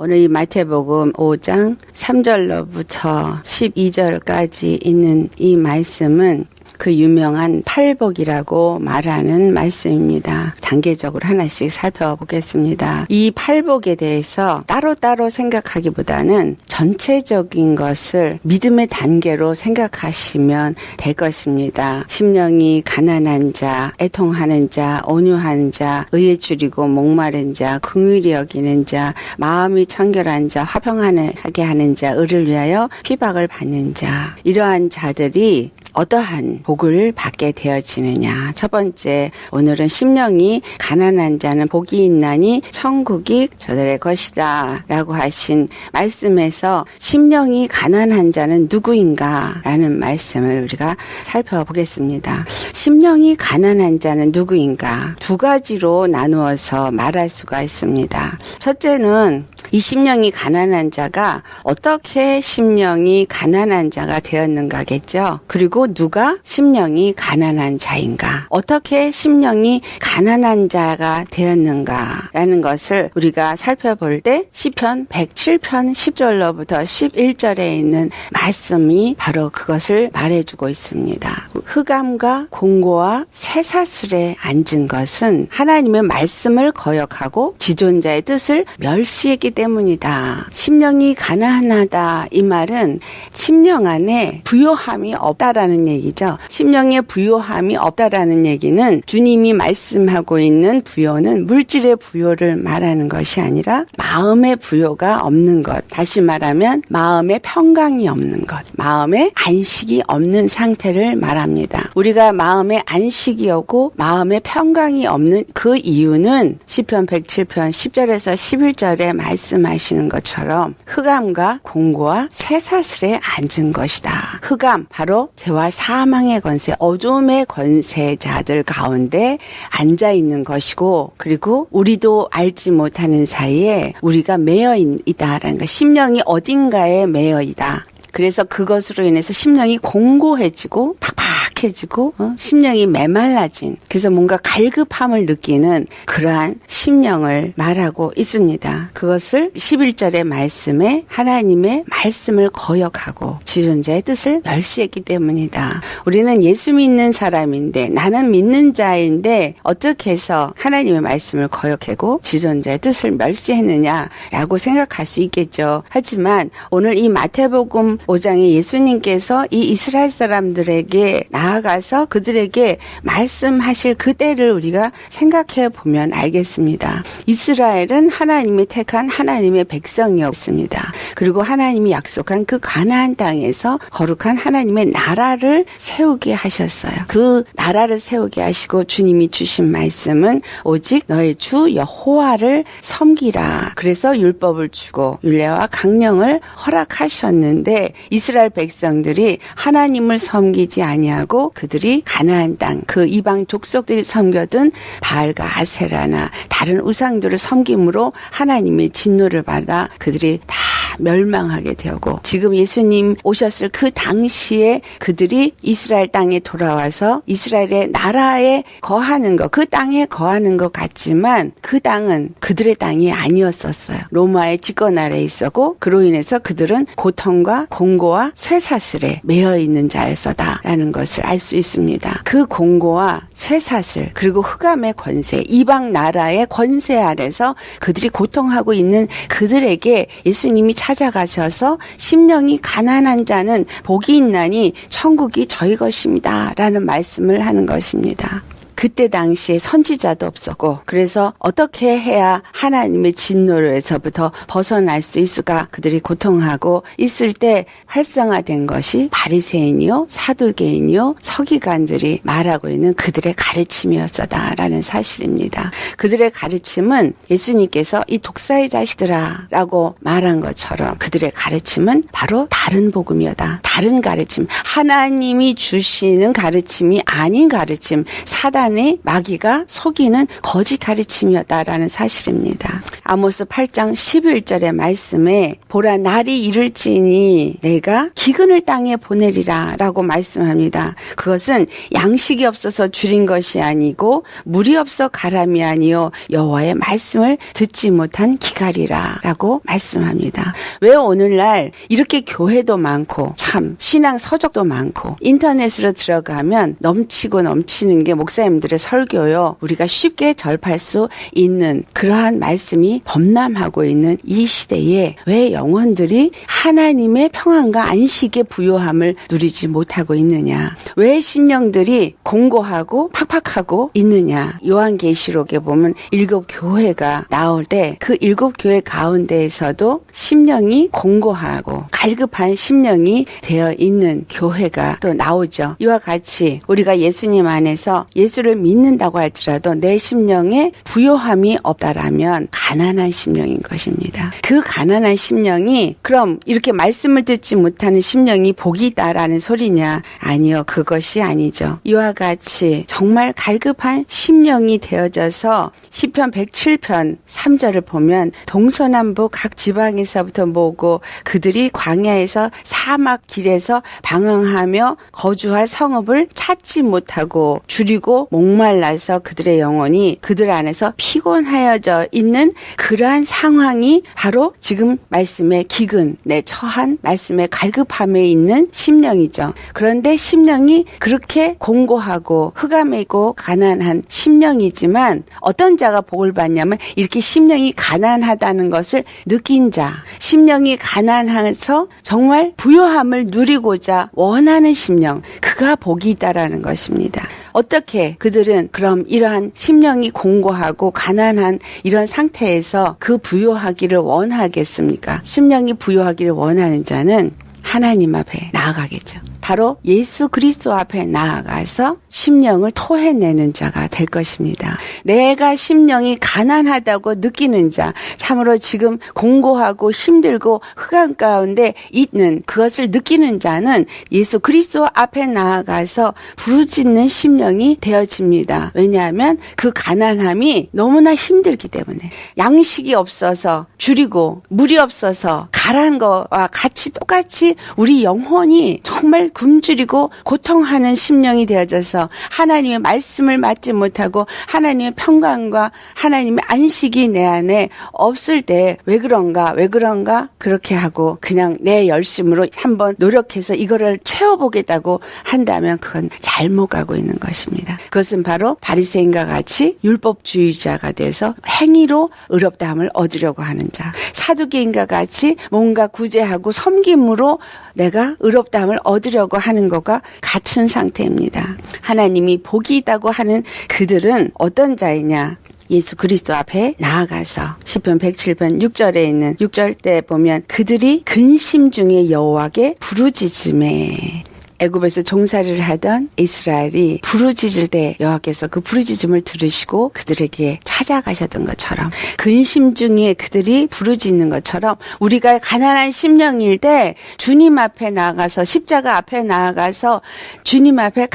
오늘 이 마태복음 5장 3절로부터 12절까지 있는 이 말씀은 그 유명한 팔복이라고 말하는 말씀입니다. 단계적으로 하나씩 살펴보겠습니다. 이 팔복에 대해서 따로따로 생각하기보다는 전체적인 것을 믿음의 단계로 생각하시면 될 것입니다. 심령이 가난한 자, 애통하는 자, 온유한 자, 의에 줄이고 목마른 자, 긍휼히 여기는 자, 마음이 청결한 자, 화평하게 하는 자, 의를 위하여 피박을 받는 자, 이러한 자들이 어떠한 복을 받게 되어지느냐. 첫 번째, 오늘은 심령이 가난한 자는 복이 있나니 천국이 저들의 것이다 라고 하신 말씀에서 심령이 가난한 자는 누구인가 라는 말씀을 우리가 살펴보겠습니다. 심령이 가난한 자는 누구인가? 두 가지로 나누어서 말할 수가 있습니다. 첫째는 이 심령이 가난한 자가 어떻게 심령이 가난한 자가 되었는가겠죠. 그리고 누가 심령이 가난한 자인가, 어떻게 심령이 가난한 자가 되었는가라는 것을 우리가 살펴볼 때 시편 107편 10절로부터 11절에 있는 말씀이 바로 그것을 말해주고 있습니다. 흑암과 공고와 쇠사슬에 앉은 것은 하나님의 말씀을 거역하고 지존자의 뜻을 멸시했기 때문이다. 심령이 가난하다, 이 말은 심령 안에 부요함이 없다라는 얘기죠. 심령에 부요함이 없다라는 얘기는 주님이 말씀하고 있는 부요는 물질의 부요를 말하는 것이 아니라 마음의 부요가 없는 것. 다시 말하면 마음의 평강이 없는 것. 마음의 안식이 없는 상태를 말합니다. 우리가 마음의 안식이 없고 마음의 평강이 없는 그 이유는 시편 107편 10절에서 11절에 말씀하시는 것처럼 흑암과 공고와 쇠사슬에 앉은 것이다. 흑암, 바로 죄와 사망의 권세, 어둠의 권세자들 가운데 앉아있는 것이고, 그리고 우리도 알지 못하는 사이에 우리가 매여 있다라는 것, 심령이 어딘가에 매여 있다. 그래서 그것으로 인해서 심령이 공고해지고 팍팍해지고 심령이 메말라진, 그래서 뭔가 갈급함을 느끼는 그러한 심령을 말하고 있습니다. 그것을 11절의 말씀에 하나님의 말씀을 거역하고 지존자의 뜻을 멸시했기 때문이다. 우리는 예수 믿는 사람인데, 나는 믿는 자인데 어떻게 해서 하나님의 말씀을 거역하고 지존자의 뜻을 멸시했느냐라고 생각할 수 있겠죠. 하지만 오늘 이 마태복음 5장에 예수님께서 이 이스라엘 사람들에게 나아가서 그들에게 말씀하실 그때를 우리가 생각해 보면 알겠습니다. 이스라엘은 하나님이 택한 하나님의 백성이었습니다. 그리고 하나님이 약속한 그 가나안 땅에서 거룩한 하나님의 나라를 세우게 하셨어요. 그 나라를 세우게 하시고 주님이 주신 말씀은 오직 너의 주 여호와를 섬기라. 그래서 율법을 주고 율례와 강령을 허락하셨는데 이스라엘 백성들이 하나님을 섬기지 아니하고 그들이 가나안 땅, 그 이방 족속들이 섬겨둔 바알과 아세라나 다른 우상들을 섬김으로 하나님의 진노를 받아 그들이 다 멸망하게 되고, 지금 예수님 오셨을 그 당시에 그들이 이스라엘 땅에 돌아와서 이스라엘의 나라에 거하는 것, 그 땅에 거하는 것 같지만 그 땅은 그들의 땅이 아니었었어요. 로마의 집권 아래에 있었고, 그로 인해서 그들은 고통과 공고와 쇠사슬에 매여 있는 자였다라는 것을 알 수 있습니다. 그 공고와 쇠사슬, 그리고 흑암의 권세, 이방 나라의 권세 아래서 그들이 고통하고 있는 그들에게 예수님이 찾아가셔서 심령이 가난한 자는 복이 있나니 천국이 저희 것입니다 라는 말씀을 하는 것입니다. 그때 당시에 선지자도 없었고, 그래서 어떻게 해야 하나님의 진노로에서부터 벗어날 수 있을까? 그들이 고통하고 있을 때 활성화된 것이 바리새인이요, 사두개인이요, 서기관들이 말하고 있는 그들의 가르침이었다라는 사실입니다. 그들의 가르침은 예수님께서 이 독사의 자식들아 라고 말한 것처럼 그들의 가르침은 바로 다른 복음이었다. 다른 가르침, 하나님이 주시는 가르침이 아닌 가르침, 사단 사탄의 마귀가 속이는 거짓 가르침이었다라는 사실입니다. 아모스 8장 11절의 말씀에 보라 날이 이를지니 내가 기근을 땅에 보내리라 라고 말씀합니다. 그것은 양식이 없어서 줄인 것이 아니고 물이 없어 가람이 아니요 여호와의 말씀을 듣지 못한 기갈이라 라고 말씀합니다. 왜 오늘날 이렇게 교회도 많고 참 신앙 서적도 많고 인터넷으로 들어가면 넘치고 넘치는 게 목사님들의 설교요. 우리가 쉽게 접할 수 있는 그러한 말씀이 범람하고 있는 이 시대에 왜 영혼들이 하나님의 평안과 안식의 부요함을 누리지 못하고 있느냐? 왜 심령들이 공고하고 팍팍하고 있느냐? 요한계시록에 보면 7 교회가 나올 때 그 7 교회 가운데에서도 심령이 공고하고 갈급한 심령이 되어 있는 교회가 또 나오죠. 이와 같이 우리가 예수님 안에서 예수를 믿는다고 할지라도 내 심령에 부요함이 없다라면 가난한 심령인 것입니다. 그 가난한 심령이 그럼 이렇게 말씀을 듣지 못하는 심령이 복이 있다라는 소리냐? 아니요. 그것이 아니죠. 이와 같이 정말 갈급한 심령이 되어져서 시편 107편 3절을 보면 동서남북 각 지방에서부터 모으고 그들이 광야에서 사막 길에서 방황하며 거주할 성읍을 찾지 못하고 줄이고 목말라서 그들의 영혼이 그들 안에서 피곤하여져 있는 그러한 상황이 바로 지금 말씀의 기근에 처한 말씀의 갈급함에 있는 심령이죠. 그런데 심령이 그렇게 공고하고 흑암에 있고 가난한 심령이지만 어떤 자가 복을 받냐면 이렇게 심령이 가난하다는 것을 느낀 자, 심령이 가난해서 정말 부요함을 누리고자 원하는 심령, 그가 복이 있다라는 것입니다. 어떻게 그들은 그럼 이러한 심령이 공고하고 가난한 이런 상태에서 그 부요하기를 원하겠습니까? 심령이 부요하기를 원하는 자는 하나님 앞에 나아가겠죠. 바로 예수 그리스도 앞에 나아가서 심령을 토해내는 자가 될 것입니다. 내가 심령이 가난하다고 느끼는 자, 참으로 지금 공고하고 힘들고 흑암 가운데 있는 그것을 느끼는 자는 예수 그리스도 앞에 나아가서 부르짖는 심령이 되어집니다. 왜냐하면 그 가난함이 너무나 힘들기 때문에 양식이 없어서 줄이고 물이 없어서 가라한 것과 같이 똑같이 우리 영혼이 정말 굶주리고 고통하는 심령이 되어져서 하나님의 말씀을 받지 못하고 하나님의 평강과 하나님의 안식이 내 안에 없을 때 왜 그런가 그렇게 하고 그냥 내 열심으로 한번 노력해서 이거를 채워보겠다고 한다면 그건 잘못 가고 있는 것입니다. 그것은 바로 바리새인과 같이 율법주의자가 돼서 행위로 의롭다함을 얻으려고 하는 자, 사두개인과 같이 뭔가 구제하고 섬김으로 내가 의롭다함을 얻으려고 하는 것과 같은 상태입니다. 하나님이 복이 있다고 하는 그들은 어떤 자이냐? 예수 그리스도 앞에 나아가서 시편 107편 6절에 있는 6절에 보면 그들이 근심 중에 여호와께 부르짖음에 애굽에서 종살이를 하던 이스라엘이 부르짖을 때 여호와께서 그 부르짖음을 들으시고 그들에게 찾아가셨던 것처럼 근심 중에 그들이 부르짖는 것처럼 우리가 가난한 심령일 때 주님 앞에 나아가서 십자가 앞에 나아가서 주님 앞에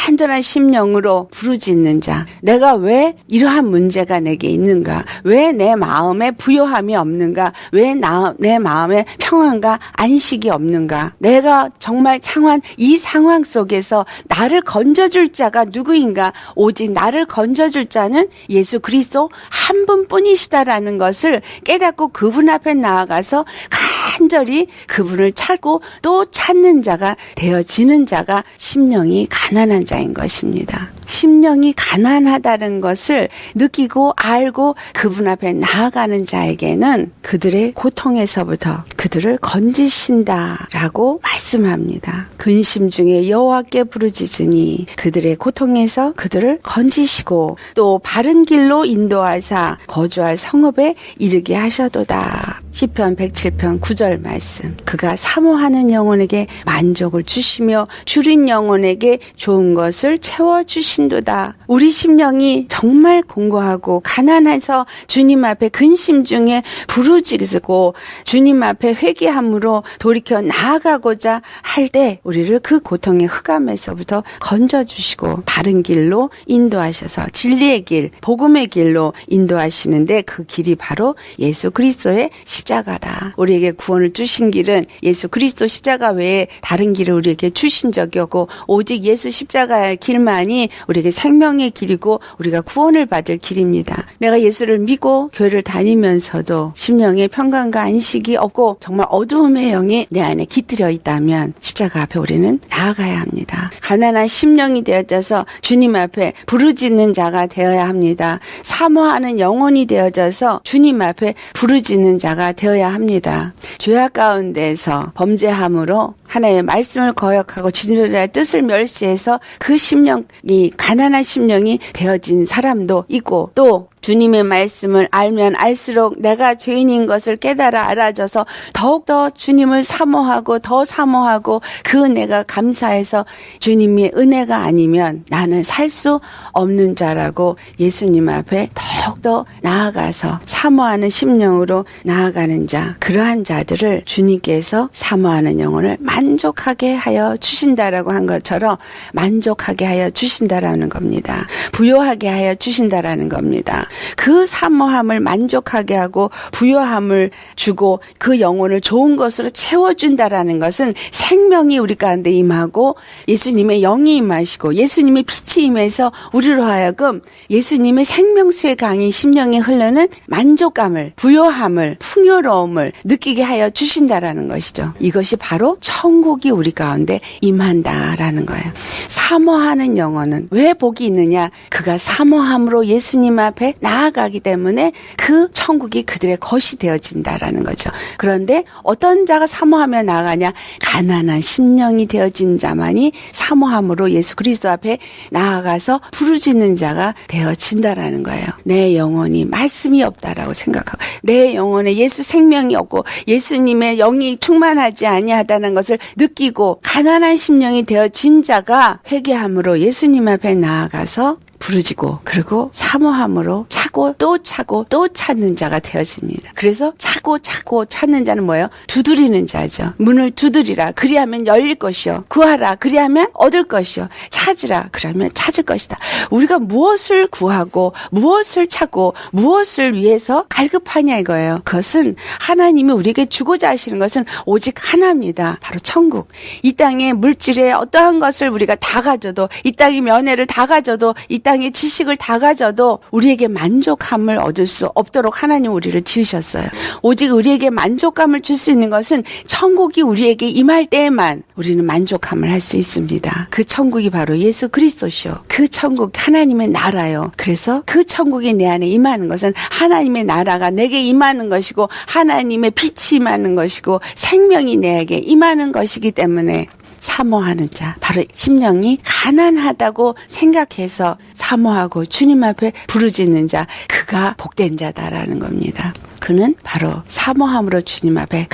간절한 심령으로 부르짖는 자, 내가 왜 이러한 문제가 내게 있는가? 왜 내 마음에 부요함이 없는가? 왜 내 마음에 평안과 안식이 없는가? 내가 정말 이 상황 속에서 나를 건져줄 자가 누구인가? 오직 나를 건져줄 자는 예수 그리스도 한 분뿐이시다라는 것을 깨닫고 그분 앞에 나아가서 간절히 그분을 찾고 또 찾는 자가 되어지는 자가 심령이 가난한 자인 것입니다. 심령이 가난하다는 것을 느끼고 알고 그분 앞에 나아가는 자에게는 그들의 고통에서부터 그들을 건지신다라고 말씀합니다. 근심 중에 여호와께 부르짖으니 그들의 고통에서 그들을 건지시고 또 바른 길로 인도하사 거주할 성읍에 이르게 하셔도다. 시편 107편 9절 말씀. 그가 사모하는 영혼에게 만족을 주시며 줄인 영혼에게 좋은 것을 채워주신도다. 우리 심령이 정말 공고하고 가난해서 주님 앞에 근심 중에 부르짖고 주님 앞에 회개함으로 돌이켜 나아가고자 할 때 우리를 그 고통의 흑암에서부터 건져주시고 바른 길로 인도하셔서 진리의 길, 복음의 길로 인도하시는데 그 길이 바로 예수 그리스도의 십자가다. 우리에게 구원을 주신 길은 예수 그리스도 십자가 외에 다른 길을 우리에게 주신 적이 없고 오직 예수 십자가의 길만이 우리에게 생명의 길이고 우리가 구원을 받을 길입니다. 내가 예수를 믿고 교회를 다니면서도 심령의 평강과 안식이 없고 정말 어두움의 영이 내 안에 깃들여 있다면 십자가 앞에 우리는 나아가야 합니다. 가난한 심령이 되어져서 주님 앞에 부르짖는 자가 되어야 합니다. 사모하는 영혼이 되어져서 주님 앞에 부르짖는 자가 되어야 합니다. 죄악 가운데서 범죄함으로 하나님의 말씀을 거역하고 지도자의 뜻을 멸시해서 그 심령이 가난한 심령이 되어진 사람도 있고 또 주님의 말씀을 알면 알수록 내가 죄인인 것을 깨달아 알아져서 더욱더 주님을 사모하고 더 사모하고 그 은혜가 감사해서 주님의 은혜가 아니면 나는 살 수 없는 자라고 예수님 앞에 더욱더 나아가서 사모하는 심령으로 나아가는 자, 그러한 자들을 주님께서 사모하는 영혼을 만족하게 하여 주신다라고 한 것처럼 만족하게 하여 주신다라는 겁니다. 부요하게 하여 주신다라는 겁니다. 그 사모함을 만족하게 하고 부요함을 주고 그 영혼을 좋은 것으로 채워준다라는 것은 생명이 우리 가운데 임하고 예수님의 영이 임하시고 예수님의 빛이 임해서 우리로 하여금 예수님의 생명수의 강이 심령에 흐르는 만족감을 부요함을 풍요로움을 느끼게 하여 주신다라는 것이죠. 이것이 바로 천국이 우리 가운데 임한다라는 거예요. 사모하는 영혼은 왜 복이 있느냐? 그가 사모함으로 예수님 앞에 나아가기 때문에 그 천국이 그들의 것이 되어진다라는 거죠. 그런데 어떤 자가 사모하며 나아가냐? 가난한 심령이 되어진 자만이 사모함으로 예수 그리스도 앞에 나아가서 부르짖는 자가 되어진다라는 거예요. 내 영혼이 말씀이 없다라고 생각하고 내 영혼에 예수 생명이 없고 예수님의 영이 충만하지 아니하다는 것을 느끼고 가난한 심령이 되어진 자가 회개함으로 예수님 앞에 나아가서 부르짖고 그리고 사모함으로 차고 또 찾는 자가 되어집니다. 그래서 차고 찾는 자는 뭐예요? 두드리는 자죠. 문을 두드리라 그리하면 열릴 것이요. 구하라 그리하면 얻을 것이요. 찾으라 그러면 찾을 것이다. 우리가 무엇을 구하고 무엇을 찾고 무엇을 위해서 갈급하냐 이거예요. 그것은 하나님이 우리에게 주고자 하시는 것은 오직 하나입니다. 바로 천국. 이 땅의 물질에 어떠한 것을 우리가 다 가져도 이 땅의 면회를 다 가져도 이 땅의 지식을 다 가져도 우리에게 만족함을 얻을 수 없도록 하나님 우리를 지으셨어요. 오직 우리에게 만족감을 줄 수 있는 것은 천국이 우리에게 임할 때에만 우리는 만족함을 할 수 있습니다. 그 천국이 바로 예수 그리스도시요. 그 천국 하나님의 나라요. 그래서 그 천국이 내 안에 임하는 것은 하나님의 나라가 내게 임하는 것이고 하나님의 빛이 임하는 것이고 생명이 내게 임하는 것이기 때문에 사모하는 자, 바로 심령이 가난하다고 생각해서 사모하고 주님 앞에 부르짖는 자, 그가 복된 자다라는 겁니다. 그는 바로 사모함으로 주님 앞에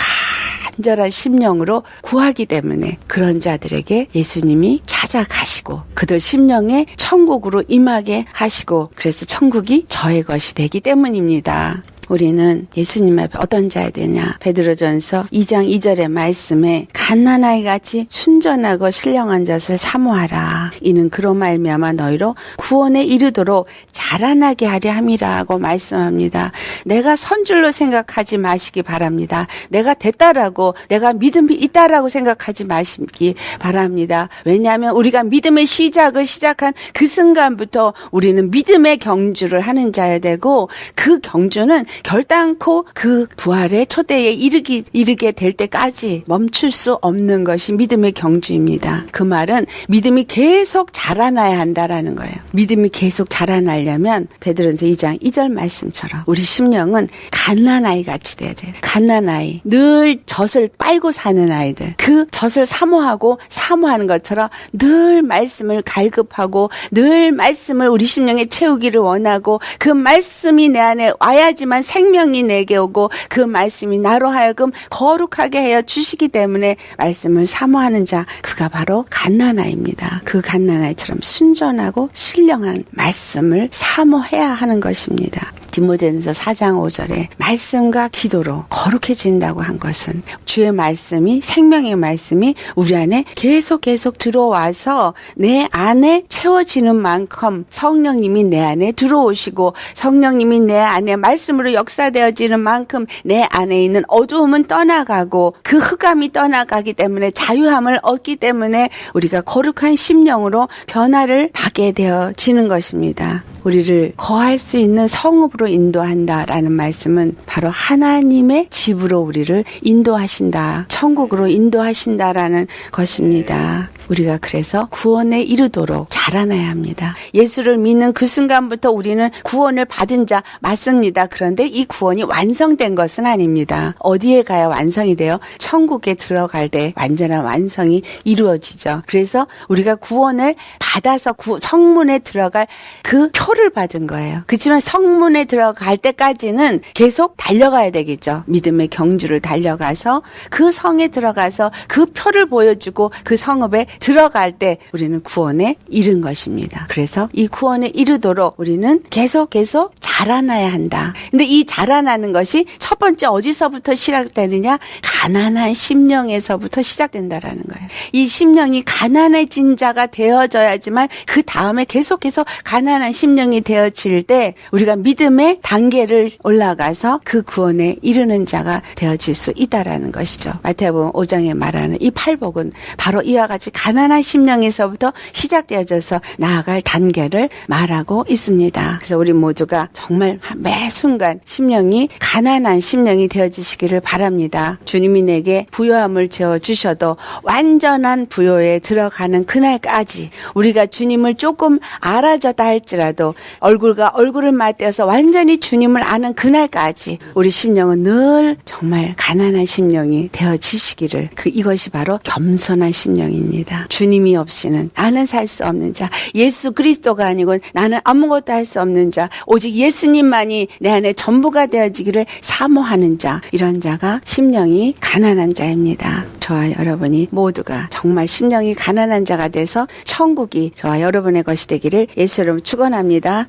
간절한 심령으로 구하기 때문에 그런 자들에게 예수님이 찾아가시고 그들 심령에 천국으로 임하게 하시고 그래서 천국이 저의 것이 되기 때문입니다. 우리는 예수님 앞에 어떤 자야 되냐? 베드로전서 2장 2절의 말씀에 갓난아이 같이 순전하고 신령한 자를 사모하라. 이는 그로 말미암아 너희로 구원에 이르도록 자라나게 하려 함이라고 말씀합니다. 내가 선줄로 생각하지 마시기 바랍니다. 내가 됐다라고 내가 믿음이 있다라고 생각하지 마시기 바랍니다. 왜냐하면 우리가 믿음의 시작을 시작한 그 순간부터 우리는 믿음의 경주를 하는 자야 되고 그 경주는 결단코 그 부활의 초대에 이르게 될 때까지 멈출 수 없는 것이 믿음의 경주입니다. 그 말은 믿음이 계속 자라나야 한다라는 거예요. 믿음이 계속 자라나려면 베드로전서 2장 2절 말씀처럼 우리 심령은 갓난아이 같이 돼야 돼요. 갓난아이, 늘 젖을 빨고 사는 아이들, 그 젖을 사모하는 것처럼 늘 말씀을 갈급하고 늘 말씀을 우리 심령에 채우기를 원하고 그 말씀이 내 안에 와야지만 생명이 내게 오고 그 말씀이 나로 하여금 거룩하게 하여 주시기 때문에 말씀을 사모하는 자, 그가 바로 갓난아이입니다. 그 갓난아이처럼 순전하고 신령한 말씀을 사모해야 하는 것입니다. 디모데전서 4장 5절에 말씀과 기도로 거룩해진다고 한 것은 주의 말씀이, 생명의 말씀이 우리 안에 계속 들어와서 내 안에 채워지는 만큼 성령님이 내 안에 들어오시고 성령님이 내 안에 말씀으로 역사되어지는 만큼 내 안에 있는 어두움은 떠나가고 그 흑암이 떠나가기 때문에 자유함을 얻기 때문에 우리가 거룩한 심령으로 변화를 받게 되어지는 것입니다. 우리를 거할 수 있는 성읍으로 인도한다라는 말씀은 바로 하나님의 집으로 우리를 인도하신다, 천국으로 인도하신다라는 것입니다. 우리가 그래서 구원에 이르도록 자라나야 합니다. 예수를 믿는 그 순간부터 우리는 구원을 받은 자 맞습니다. 그런데 이 구원이 완성된 것은 아닙니다. 어디에 가야 완성이 돼요? 천국에 들어갈 때 완전한 완성이 이루어지죠. 그래서 우리가 구원을 받아서 성문에 들어갈 그 표를 받은 거예요. 그렇지만 성문에 들어갈 때까지는 계속 달려가야 되겠죠. 믿음의 경주를 달려가서 그 성에 들어가서 그 표를 보여주고 그 성읍에 들어갈 때 우리는 구원에 이른 것입니다. 그래서 이 구원에 이르도록 우리는 계속 자라나야 한다. 근데 이 자라나는 것이 첫 번째 어디서부터 시작되느냐? 가난한 심령에서부터 시작된다라는 거예요. 이 심령이 가난해진 자가 되어져야지만 그 다음에 계속해서 가난한 심령이 되어질 때 우리가 믿음의 단계를 올라가서 그 구원에 이르는 자가 되어질 수 있다라는 것이죠. 마태복음 5장에 말하는 이 팔복은 바로 이와 같이 가난한 심령에서부터 시작되어져서 나아갈 단계를 말하고 있습니다. 그래서 우리 모두가 정말 매 순간 심령이 가난한 심령이 되어지시기를 바랍니다. 주님이 내게 부요함을 채워주셔도 완전한 부요에 들어가는 그날까지 우리가 주님을 조금 알아졌다 할지라도 얼굴과 얼굴을 맞대어서 완전히 주님을 아는 그날까지 우리 심령은 늘 정말 가난한 심령이 되어지시기를 이것이 바로 겸손한 심령입니다. 주님이 없이는 나는 살 수 없는 자, 예수 그리스도가 아니고 나는 아무것도 할 수 없는 자, 오직 예수님만이 내 안에 전부가 되어지기를 사모하는 자, 이런 자가 심령이 가난한 자입니다. 저와 여러분이 모두가 정말 심령이 가난한 자가 돼서 천국이 저와 여러분의 것이 되기를 예수 이름으로 축원합니다.